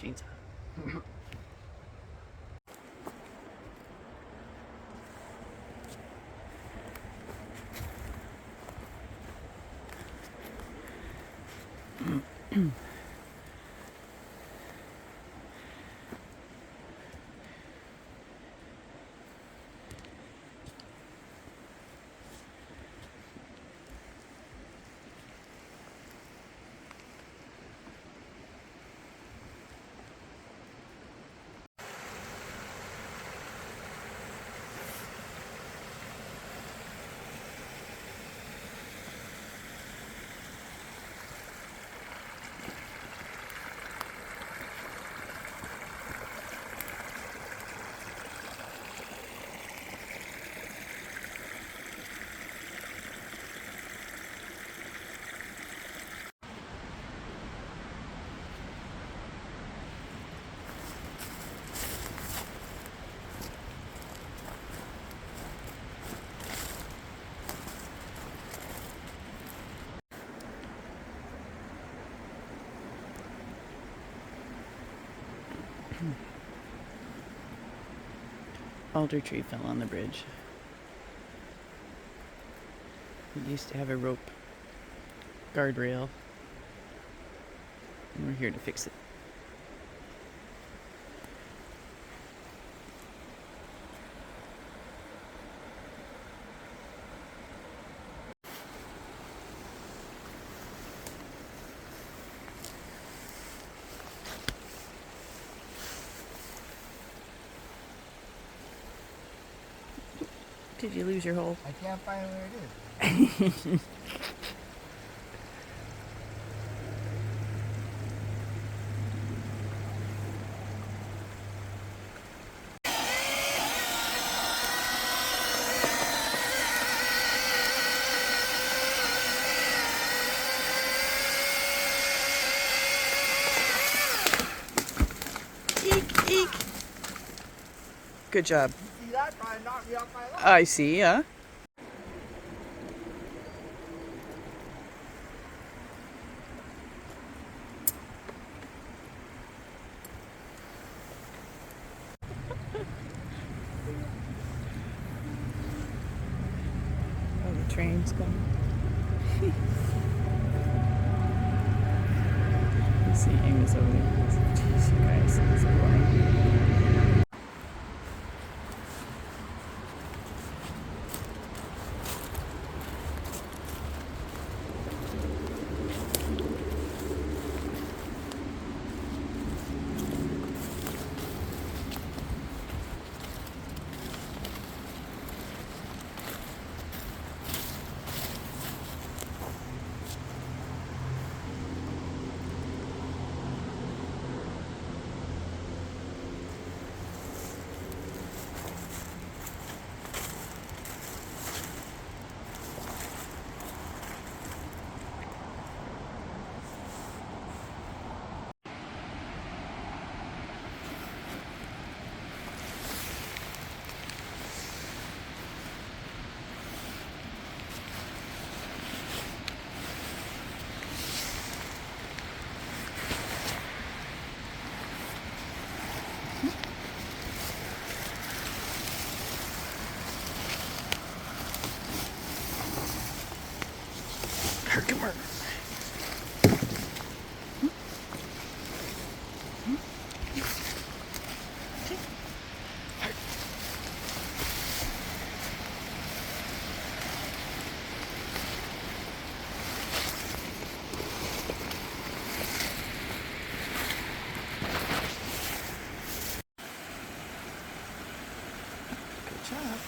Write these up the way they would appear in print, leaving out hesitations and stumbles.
Jeans. Alder tree fell on the bridge. It used to have a rope guardrail, and we're here to fix it. Did you lose your hole? I can't find where it is. Eek, eek. Good job. You see that? Trying to knock me off my line. I see, yeah. Oh, the train's coming. You see Amos over there. Jeez, you guys, it's boring. Herkimer. Good job.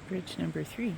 Bridge number 3.